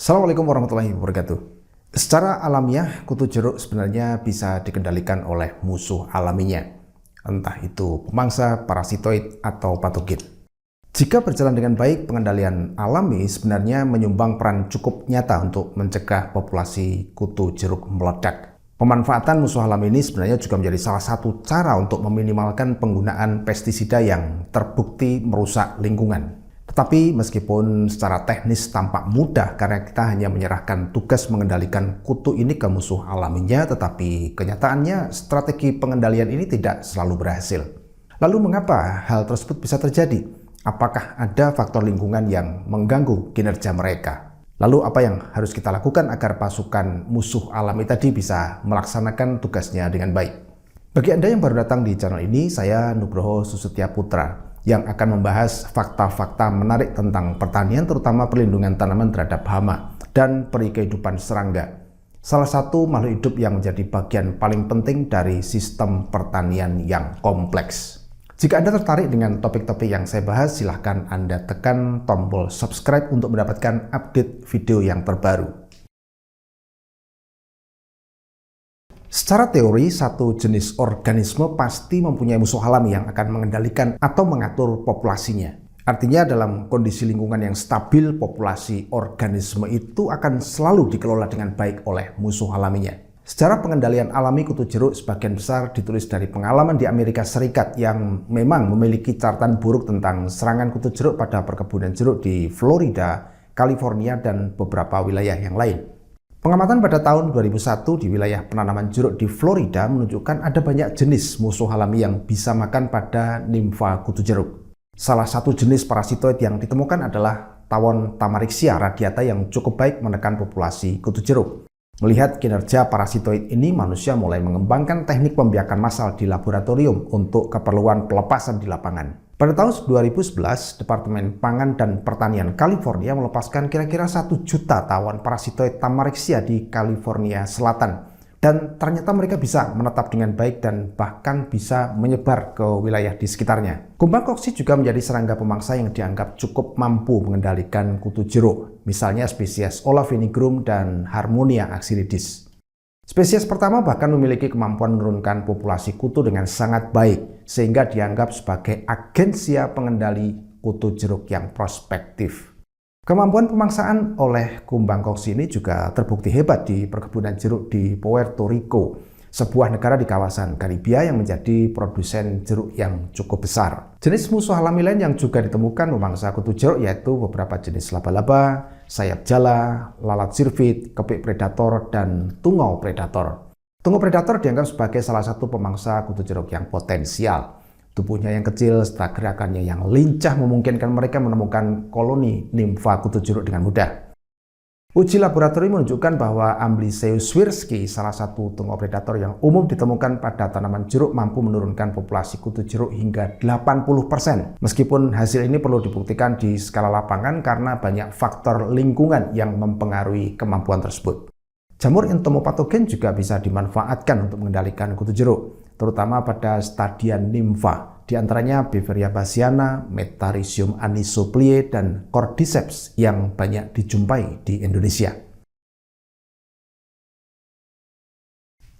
Assalamualaikum warahmatullahi wabarakatuh. Secara alamiah, kutu jeruk sebenarnya bisa dikendalikan oleh musuh alaminya, entah itu pemangsa, parasitoid, atau patogen. Jika berjalan dengan baik, pengendalian alami sebenarnya menyumbang peran cukup nyata untuk mencegah populasi kutu jeruk meledak. Pemanfaatan musuh alami ini sebenarnya juga menjadi salah satu cara untuk meminimalkan penggunaan pestisida yang terbukti merusak lingkungan. Tetapi meskipun secara teknis tampak mudah karena kita hanya menyerahkan tugas mengendalikan kutu ini ke musuh alaminya, tetapi kenyataannya strategi pengendalian ini tidak selalu berhasil. Lalu mengapa hal tersebut bisa terjadi? Apakah ada faktor lingkungan yang mengganggu kinerja mereka? Lalu apa yang harus kita lakukan agar pasukan musuh alami tadi bisa melaksanakan tugasnya dengan baik? Bagi Anda yang baru datang di channel ini, saya Nugroho Susetya Putra yang akan membahas fakta-fakta menarik tentang pertanian, terutama perlindungan tanaman terhadap hama dan peri kehidupan serangga. Salah satu makhluk hidup yang menjadi bagian paling penting dari sistem pertanian yang kompleks. Jika Anda tertarik dengan topik-topik yang saya bahas, silahkan Anda tekan tombol subscribe untuk mendapatkan update video yang terbaru. Secara teori, satu jenis organisme pasti mempunyai musuh alami yang akan mengendalikan atau mengatur populasinya. Artinya dalam kondisi lingkungan yang stabil, populasi organisme itu akan selalu dikelola dengan baik oleh musuh alaminya. Secara pengendalian alami kutu jeruk sebagian besar ditulis dari pengalaman di Amerika Serikat yang memang memiliki catatan buruk tentang serangan kutu jeruk pada perkebunan jeruk di Florida, California, dan beberapa wilayah yang lain. Pengamatan pada tahun 2001 di wilayah penanaman jeruk di Florida menunjukkan ada banyak jenis musuh alami yang bisa makan pada nimfa kutu jeruk. Salah satu jenis parasitoid yang ditemukan adalah tawon Tamarixia radiata yang cukup baik menekan populasi kutu jeruk. Melihat kinerja parasitoid ini, manusia mulai mengembangkan teknik pembiakan massal di laboratorium untuk keperluan pelepasan di lapangan. Pada tahun 2011, Departemen Pangan dan Pertanian California melepaskan kira-kira 1 juta tawon parasitoid Tamarixia di California Selatan. Dan ternyata mereka bisa menetap dengan baik dan bahkan bisa menyebar ke wilayah di sekitarnya. Kumbang koksi juga menjadi serangga pemangsa yang dianggap cukup mampu mengendalikan kutu jeruk. Misalnya spesies Olavinigrum dan Harmonia axillidis. Spesies pertama bahkan memiliki kemampuan menurunkan populasi kutu dengan sangat baik, sehingga dianggap sebagai agensia pengendali kutu jeruk yang prospektif. Kemampuan pemangsaan oleh kumbang koksi ini juga terbukti hebat di perkebunan jeruk di Puerto Rico, sebuah negara di kawasan Karibia yang menjadi produsen jeruk yang cukup besar. Jenis musuh alami lain yang juga ditemukan memangsa kutu jeruk yaitu beberapa jenis laba-laba, sayap jala, lalat sirfid, kepik predator, dan tungau predator. Tungau predator dianggap sebagai salah satu pemangsa kutu jeruk yang potensial. Tubuhnya yang kecil serta gerakannya yang lincah memungkinkan mereka menemukan koloni nimfa kutu jeruk dengan mudah. Uji laboratorium menunjukkan bahwa Amblysseus swirsky, salah satu tungau predator yang umum ditemukan pada tanaman jeruk, mampu menurunkan populasi kutu jeruk hingga 80%. Meskipun hasil ini perlu dibuktikan di skala lapangan karena banyak faktor lingkungan yang mempengaruhi kemampuan tersebut. Jamur entomopatogen juga bisa dimanfaatkan untuk mengendalikan kutu jeruk, terutama pada stadian nimfa, di antaranya Beveria bassiana, Metarhizium anisoplie, dan Cordyceps yang banyak dijumpai di Indonesia.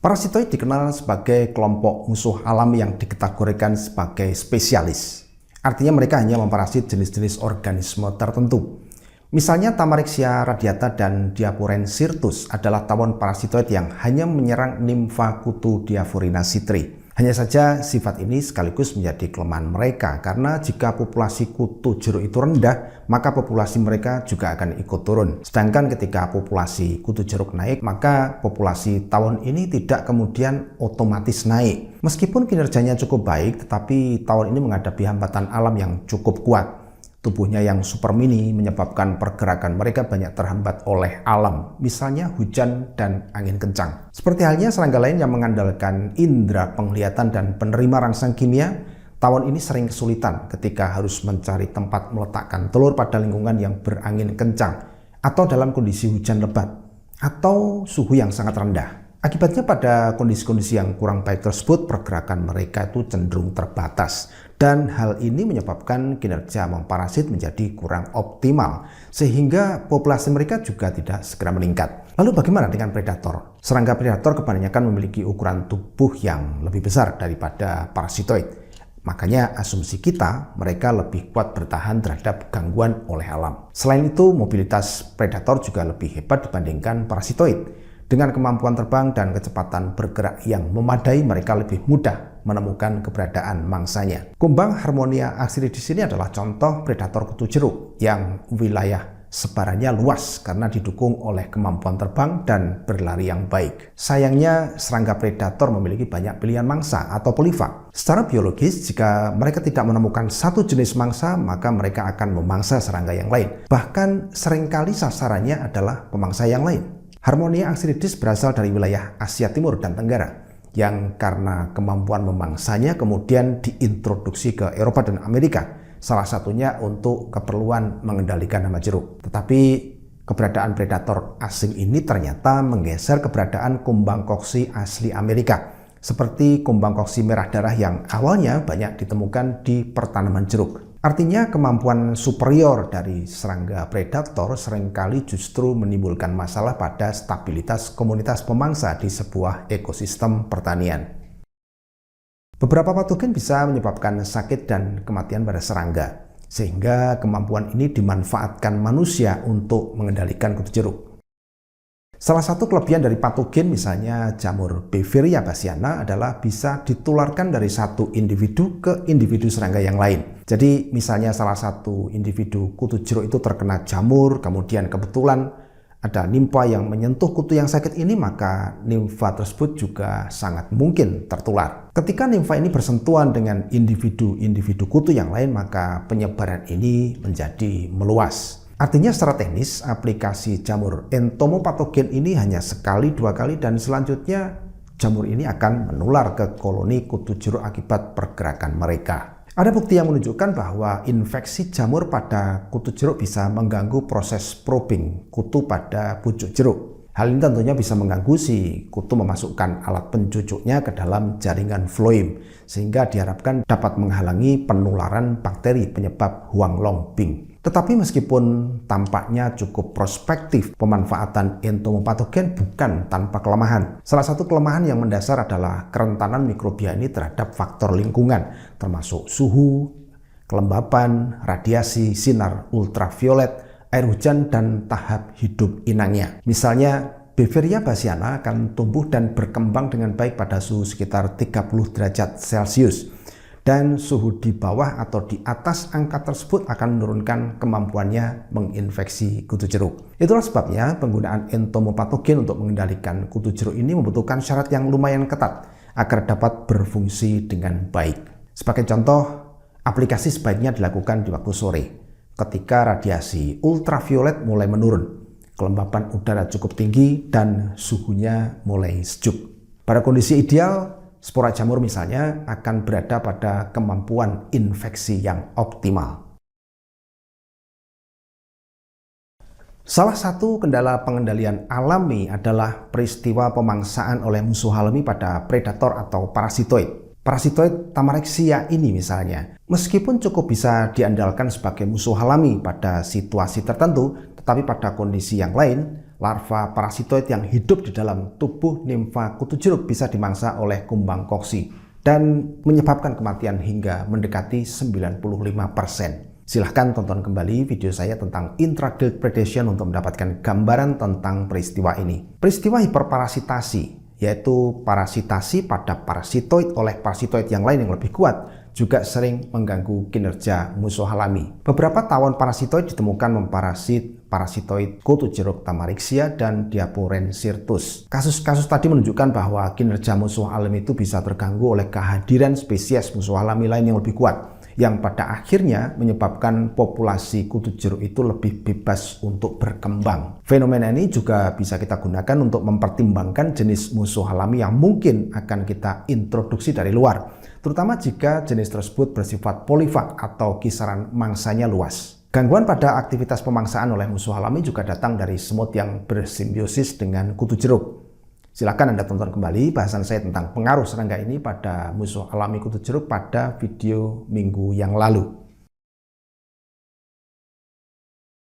Parasitoid dikenal sebagai kelompok musuh alami yang dikategorikan sebagai spesialis. Artinya mereka hanya memparasit jenis-jenis organisme tertentu. Misalnya Tamarixia radiata dan Diaporensirtus adalah tawon parasitoid yang hanya menyerang nimfa kutu Diaphorina citri. Hanya saja sifat ini sekaligus menjadi kelemahan mereka karena jika populasi kutu jeruk itu rendah, maka populasi mereka juga akan ikut turun. Sedangkan ketika populasi kutu jeruk naik, maka populasi tawon ini tidak kemudian otomatis naik. Meskipun kinerjanya cukup baik, tetapi tawon ini menghadapi hambatan alam yang cukup kuat. Tubuhnya yang super mini menyebabkan pergerakan mereka banyak terhambat oleh alam, misalnya hujan dan angin kencang. Seperti halnya serangga lain yang mengandalkan indera penglihatan dan penerima rangsang kimia, tawon ini sering kesulitan ketika harus mencari tempat meletakkan telur pada lingkungan yang berangin kencang, atau dalam kondisi hujan lebat, atau suhu yang sangat rendah. Akibatnya pada kondisi-kondisi yang kurang baik tersebut, pergerakan mereka itu cenderung terbatas. Dan hal ini menyebabkan kinerja memparasit menjadi kurang optimal, sehingga populasi mereka juga tidak segera meningkat. Lalu bagaimana dengan predator? Serangga predator kebanyakan memiliki ukuran tubuh yang lebih besar daripada parasitoid. Makanya asumsi kita, mereka lebih kuat bertahan terhadap gangguan oleh alam. Selain itu, mobilitas predator juga lebih hebat dibandingkan parasitoid. Dengan kemampuan terbang dan kecepatan bergerak yang memadai, mereka lebih mudah menemukan keberadaan mangsanya. Kumbang Harmonia axiridis ini adalah contoh predator kutu jeruk yang wilayah sebarannya luas karena didukung oleh kemampuan terbang dan berlari yang baik. Sayangnya, serangga predator memiliki banyak pilihan mangsa atau polifag. Secara biologis, jika mereka tidak menemukan satu jenis mangsa, maka mereka akan memangsa serangga yang lain. Bahkan seringkali sasarannya adalah pemangsa yang lain. Harmonia axiridis berasal dari wilayah Asia Timur dan Tenggara, yang karena kemampuan memangsanya kemudian diintroduksi ke Eropa dan Amerika, salah satunya untuk keperluan mengendalikan hama jeruk. Tetapi keberadaan predator asing ini ternyata menggeser keberadaan kumbang koksi asli Amerika, seperti kumbang koksi merah darah yang awalnya banyak ditemukan di pertanaman jeruk. Artinya kemampuan superior dari serangga predator seringkali justru menimbulkan masalah pada stabilitas komunitas pemangsa di sebuah ekosistem pertanian. Beberapa patogen bisa menyebabkan sakit dan kematian pada serangga, sehingga kemampuan ini dimanfaatkan manusia untuk mengendalikan kutu jeruk. Salah satu kelebihan dari patogen, misalnya jamur Beveria bassiana, adalah bisa ditularkan dari satu individu ke individu serangga yang lain. Jadi misalnya salah satu individu kutu jeruk itu terkena jamur, kemudian kebetulan ada nimfa yang menyentuh kutu yang sakit ini, maka nimfa tersebut juga sangat mungkin tertular. Ketika nimfa ini bersentuhan dengan individu-individu kutu yang lain, maka penyebaran ini menjadi meluas. Artinya secara teknis, aplikasi jamur entomopatogen ini hanya sekali, dua kali, dan selanjutnya jamur ini akan menular ke koloni kutu jeruk akibat pergerakan mereka. Ada bukti yang menunjukkan bahwa infeksi jamur pada kutu jeruk bisa mengganggu proses probing kutu pada pucuk jeruk. Hal ini tentunya bisa mengganggu si kutu memasukkan alat pencucuknya ke dalam jaringan floem, sehingga diharapkan dapat menghalangi penularan bakteri penyebab Huanglongbing. Tetapi meskipun tampaknya cukup prospektif, pemanfaatan entomopatogen bukan tanpa kelemahan. Salah satu kelemahan yang mendasar adalah kerentanan mikrobia ini terhadap faktor lingkungan, termasuk suhu, kelembapan, radiasi, sinar ultraviolet, air hujan, dan tahap hidup inangnya. Misalnya, Beveria bassiana akan tumbuh dan berkembang dengan baik pada suhu sekitar 30 derajat Celcius. Dan suhu di bawah atau di atas angka tersebut akan menurunkan kemampuannya menginfeksi kutu jeruk. Itulah sebabnya penggunaan entomopatogen untuk mengendalikan kutu jeruk ini membutuhkan syarat yang lumayan ketat agar dapat berfungsi dengan baik. Sebagai contoh, aplikasi sebaiknya dilakukan di waktu sore, ketika radiasi ultraviolet mulai menurun, kelembapan udara cukup tinggi, dan suhunya mulai sejuk. Pada kondisi ideal, spora jamur misalnya akan berada pada kemampuan infeksi yang optimal. Salah satu kendala pengendalian alami adalah peristiwa pemangsaan oleh musuh alami pada predator atau parasitoid. Parasitoid Tamarixia ini misalnya, meskipun cukup bisa diandalkan sebagai musuh alami pada situasi tertentu, tetapi pada kondisi yang lain, larva parasitoid yang hidup di dalam tubuh nimfa kutu jeruk bisa dimangsa oleh kumbang koksi dan menyebabkan kematian hingga mendekati 95%. Silahkan tonton kembali video saya tentang intraguild predation untuk mendapatkan gambaran tentang peristiwa ini. Peristiwa hiperparasitasi, yaitu parasitasi pada parasitoid oleh parasitoid yang lain yang lebih kuat, juga sering mengganggu kinerja musuh alami. Beberapa tawon parasitoid ditemukan memparasit parasitoid kutu jeruk Tamarixia dan Diaporensirtus. Kasus-kasus tadi menunjukkan bahwa kinerja musuh alami itu bisa terganggu oleh kehadiran spesies musuh alami lain yang lebih kuat, yang pada akhirnya menyebabkan populasi kutu jeruk itu lebih bebas untuk berkembang. Fenomena ini juga bisa kita gunakan untuk mempertimbangkan jenis musuh alami yang mungkin akan kita introduksi dari luar, terutama jika jenis tersebut bersifat polifag atau kisaran mangsanya luas. Gangguan pada aktivitas pemangsaan oleh musuh alami juga datang dari semut yang bersimbiosis dengan kutu jeruk. Silakan Anda tonton kembali bahasan saya tentang pengaruh serangga ini pada musuh alami kutu jeruk pada video minggu yang lalu.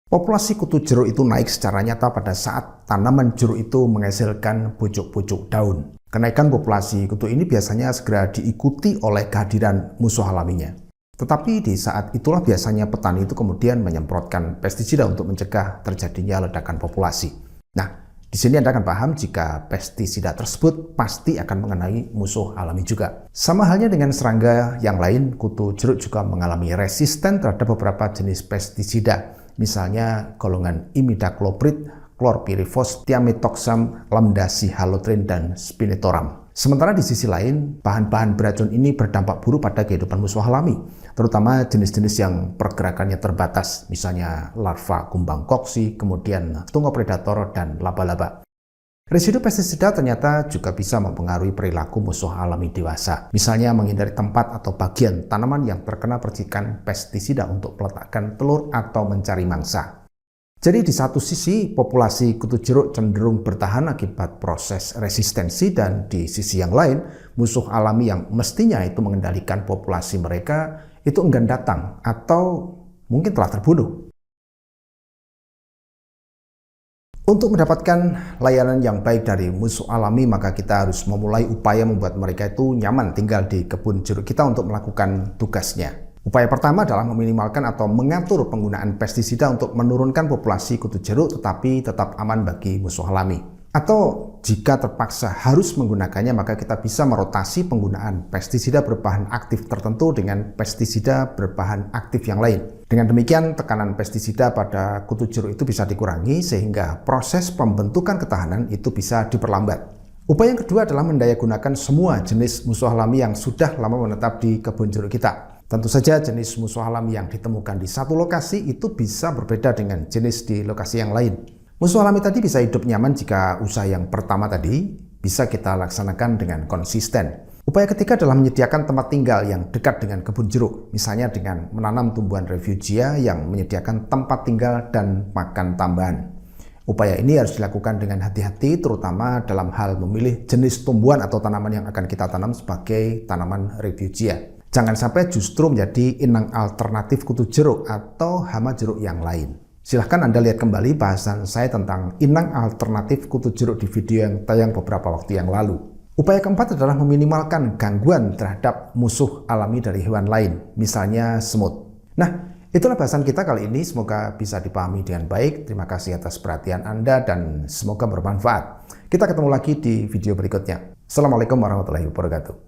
Populasi kutu jeruk itu naik secara nyata pada saat tanaman jeruk itu menghasilkan pucuk-pucuk daun. Kenaikan populasi kutu ini biasanya segera diikuti oleh kehadiran musuh alaminya. Tetapi di saat itulah biasanya petani itu kemudian menyemprotkan pestisida untuk mencegah terjadinya ledakan populasi. Nah, di sini Anda akan paham jika pestisida tersebut pasti akan mengenai musuh alami juga. Sama halnya dengan serangga yang lain, kutu jeruk juga mengalami resisten terhadap beberapa jenis pestisida. Misalnya golongan imidacloprid, chlorpyrifos, thiamethoxam, lambda-cyhalothrin, dan spinetoram. Sementara di sisi lain, bahan-bahan beracun ini berdampak buruk pada kehidupan musuh alami, terutama jenis-jenis yang pergerakannya terbatas, misalnya larva kumbang koksi, kemudian tungau predator, dan laba-laba. Residu pestisida ternyata juga bisa mempengaruhi perilaku musuh alami dewasa, misalnya menghindari tempat atau bagian tanaman yang terkena percikan pestisida untuk meletakkan telur atau mencari mangsa. Jadi di satu sisi populasi kutu jeruk cenderung bertahan akibat proses resistensi, dan di sisi yang lain musuh alami yang mestinya itu mengendalikan populasi mereka itu enggan datang atau mungkin telah terbunuh. Untuk mendapatkan layanan yang baik dari musuh alami, maka kita harus memulai upaya membuat mereka itu nyaman tinggal di kebun jeruk kita untuk melakukan tugasnya. Upaya pertama adalah meminimalkan atau mengatur penggunaan pestisida untuk menurunkan populasi kutu jeruk tetapi tetap aman bagi musuh alami. Atau jika terpaksa harus menggunakannya, maka kita bisa merotasi penggunaan pestisida berbahan aktif tertentu dengan pestisida berbahan aktif yang lain. Dengan demikian, tekanan pestisida pada kutu jeruk itu bisa dikurangi sehingga proses pembentukan ketahanan itu bisa diperlambat. Upaya yang kedua adalah mendayagunakan semua jenis musuh alami yang sudah lama menetap di kebun jeruk kita. Tentu saja jenis musuh alami yang ditemukan di satu lokasi itu bisa berbeda dengan jenis di lokasi yang lain. Musuh alami tadi bisa hidup nyaman jika usaha yang pertama tadi bisa kita laksanakan dengan konsisten. Upaya ketiga adalah menyediakan tempat tinggal yang dekat dengan kebun jeruk, misalnya dengan menanam tumbuhan refugia yang menyediakan tempat tinggal dan makan tambahan. Upaya ini harus dilakukan dengan hati-hati, terutama dalam hal memilih jenis tumbuhan atau tanaman yang akan kita tanam sebagai tanaman refugia. Jangan sampai justru menjadi inang alternatif kutu jeruk atau hama jeruk yang lain. Silahkan Anda lihat kembali bahasan saya tentang inang alternatif kutu jeruk di video yang tayang beberapa waktu yang lalu. Upaya keempat adalah meminimalkan gangguan terhadap musuh alami dari hewan lain, misalnya semut. Nah, itulah bahasan kita kali ini. Semoga bisa dipahami dengan baik. Terima kasih atas perhatian Anda dan semoga bermanfaat. Kita ketemu lagi di video berikutnya. Assalamualaikum warahmatullahi wabarakatuh.